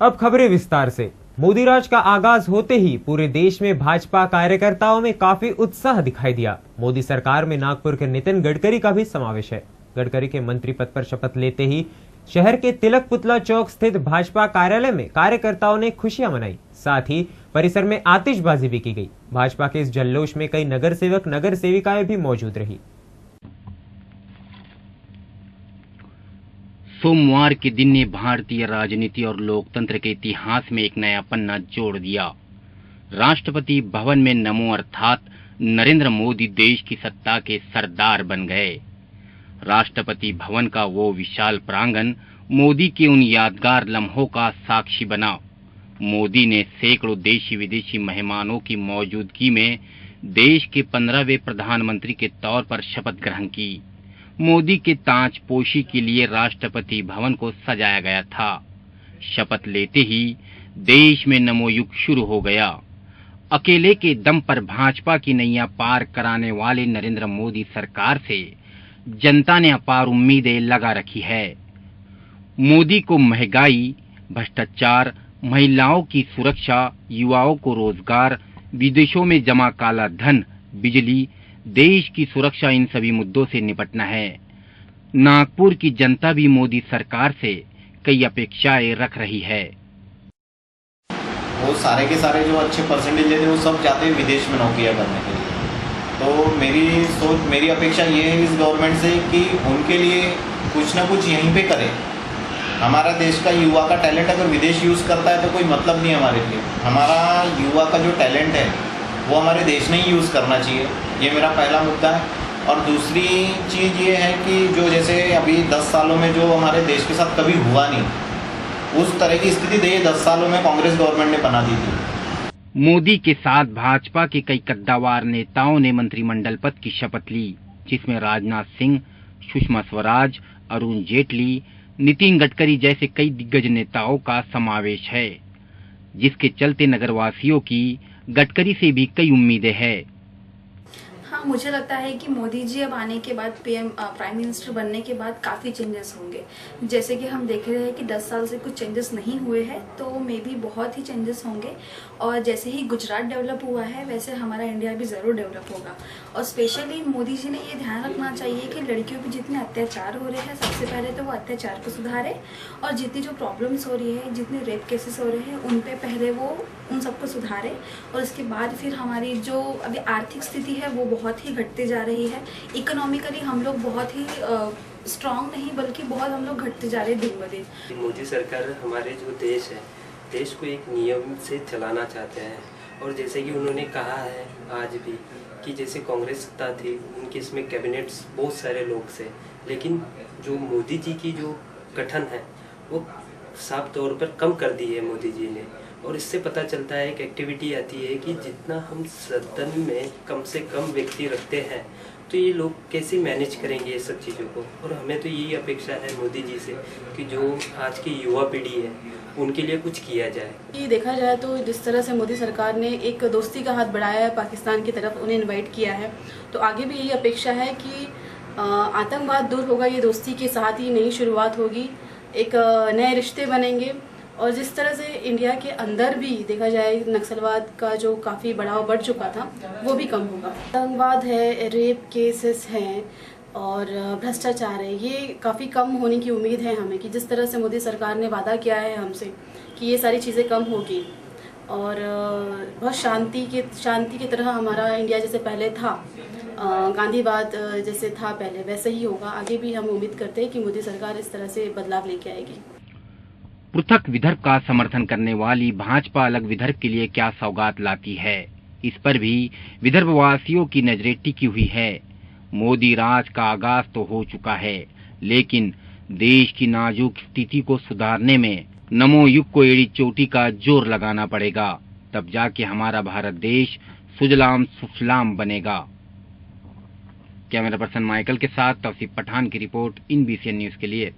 अब खबरें विस्तार से। मोदी राज का आगाज होते ही पूरे देश में भाजपा कार्यकर्ताओं में काफी उत्साह दिखाई दिया। मोदी सरकार में नागपुर के नितिन गडकरी का भी समावेश है। गडकरी के मंत्री पद पर शपथ लेते ही शहर के तिलक पुतला चौक स्थित भाजपा कार्यालय में कार्यकर्ताओं ने खुशियां मनाई। साथ ही परिसर में आतिशबाजी भी की गई। भाजपा के इस जल्लोष में कई नगर सेवक नगर सेविकाएं भी मौजूद रही। सोमवार के दिन ने भारतीय राजनीति और लोकतंत्र के इतिहास में एक नया पन्ना जोड़ दिया। राष्ट्रपति भवन में नमो अर्थात नरेंद्र मोदी देश की सत्ता के सरदार बन गए। राष्ट्रपति भवन का वो विशाल प्रांगण मोदी के उन यादगार लम्हों का साक्षी बना। मोदी ने सैकड़ों देशी विदेशी मेहमानों की मौजूदगी में देश के 15वें प्रधानमंत्री के तौर पर शपथ ग्रहण की। मोदी के ताजपोशी के लिए राष्ट्रपति भवन को सजाया गया था। शपथ लेते ही देश में नमो युग शुरू हो गया। अकेले के दम पर भाजपा की नैया पार कराने वाले नरेंद्र मोदी सरकार से जनता ने अपार उम्मीदें लगा रखी है। मोदी को महंगाई, भ्रष्टाचार, महिलाओं की सुरक्षा, युवाओं को रोजगार, विदेशों में जमा काला धन, बिजली, देश की सुरक्षा, इन सभी मुद्दों से निपटना है। नागपुर की जनता भी मोदी सरकार से कई अपेक्षाएं रख रही है। वो सारे के सारे जो अच्छे परसेंटेज लेते हैं वो सब जाते हैं विदेश में नौकरियां करने के लिए। तो मेरी अपेक्षा ये है इस गवर्नमेंट से कि उनके लिए कुछ ना कुछ यहीं पे करे। हमारा देश का युवा का टैलेंट अगर विदेश यूज़ करता है तो कोई मतलब नहीं हमारे लिए। हमारा युवा का जो टैलेंट है वो हमारे देश ने ही यूज़ करना चाहिए। ये मेरा पहला मुद्दा है। और दूसरी चीज़ ये है कि जो जैसे अभी 10 सालों में जो हमारे देश के साथ कभी हुआ नहीं, उस तरह की स्थिति 10 सालों में कांग्रेस गवर्नमेंट ने बना दी थी। मोदी के साथ भाजपा के कई कद्दावार नेताओं ने मंत्रिमंडल पद की शपथ ली, जिसमें राजनाथ सिंह, सुषमा स्वराज, अरुण जेटली, नितिन गडकरी जैसे कई दिग्गज नेताओं का समावेश है, जिसके चलते नगरवासियों की गडकरी से भी कई उम्मीदें हैं। हाँ, मुझे लगता है कि मोदी जी अब आने के बाद प्राइम मिनिस्टर बनने के बाद काफ़ी चेंजेस होंगे। जैसे कि हम देख रहे हैं कि 10 साल से कुछ चेंजेस नहीं हुए हैं, तो मे बी बहुत ही चेंजेस होंगे। और जैसे ही गुजरात डेवलप हुआ है वैसे हमारा इंडिया भी ज़रूर डेवलप होगा। और स्पेशली मोदी जी ने ये ध्यान रखना चाहिए कि लड़कियों पे जितने अत्याचार हो रहे हैं, सबसे पहले तो वो अत्याचार को सुधारे, और जितनी जो प्रॉब्लम्स हो रही है, जितने रेप केसेस हो रहे हैं, उन पे पहले वो उन सबको सुधारे। और उसके बाद फिर हमारी जो अभी आर्थिक स्थिति है वो बहुत ही घटती जा रही है। इकोनॉमिकली हम लोग बहुत ही स्ट्रांग नहीं, बल्कि बहुत हम लोग घटते जा रहे हैं दिन ब दिन। मोदी सरकार हमारे जो देश है, देश को एक नियम से चलाना चाहते हैं। और जैसे कि उन्होंने कहा है आज भी कि जैसे कांग्रेस सत्ता थी, उनके इसमें कैबिनेट्स बहुत सारे लोग से, लेकिन जो मोदी जी की जो गठन है वो साफ तौर पर कम कर दी है मोदी जी ने। और इससे पता चलता है, एक एक्टिविटी आती है कि जितना हम सदन में कम से कम व्यक्ति रखते हैं तो ये लोग कैसे मैनेज करेंगे ये सब चीज़ों को। और हमें तो यही अपेक्षा है मोदी जी से कि जो आज की युवा पीढ़ी है उनके लिए कुछ किया जाए। ये देखा जाए तो जिस तरह से मोदी सरकार ने एक दोस्ती का हाथ बढ़ाया है पाकिस्तान की तरफ, उन्हें इन्वाइट किया है, तो आगे भी यही अपेक्षा है कि आतंकवाद दूर होगा, ये दोस्ती के साथ ही नई शुरुआत होगी, एक नए रिश्ते बनेंगे। और जिस तरह से इंडिया के अंदर भी देखा जाए नक्सलवाद का जो काफ़ी बढ़ाव बढ़ चुका था वो भी कम होगा। आतंकवाद है, रेप केसेस हैं और भ्रष्टाचार है, ये काफ़ी कम होने की उम्मीद है हमें, कि जिस तरह से मोदी सरकार ने वादा किया है हमसे कि ये सारी चीज़ें कम होगी। और बहुत शांति की तरह हमारा इंडिया जैसे पहले था, गांधीवाद जैसे था पहले, वैसे ही होगा। आगे भी हम उम्मीद करते हैं कि मोदी सरकार इस तरह से बदलाव लेके आएगी। पृथक विदर्भ का समर्थन करने वाली भाजपा अलग विदर्भ के लिए क्या सौगात लाती है, इस पर भी विदर्भवासियों की नजरें टिकी हुई है। मोदी राज का आगाज तो हो चुका है, लेकिन देश की नाजुक स्थिति को सुधारने में नमो युग को एड़ी चोटी का जोर लगाना पड़ेगा, तब जाके हमारा भारत देश सुजलाम सुफलाम बनेगा। कैमरा पर्सन माइकल के साथ तौसीफ पठान की रिपोर्ट इन BCN न्यूज के लिए।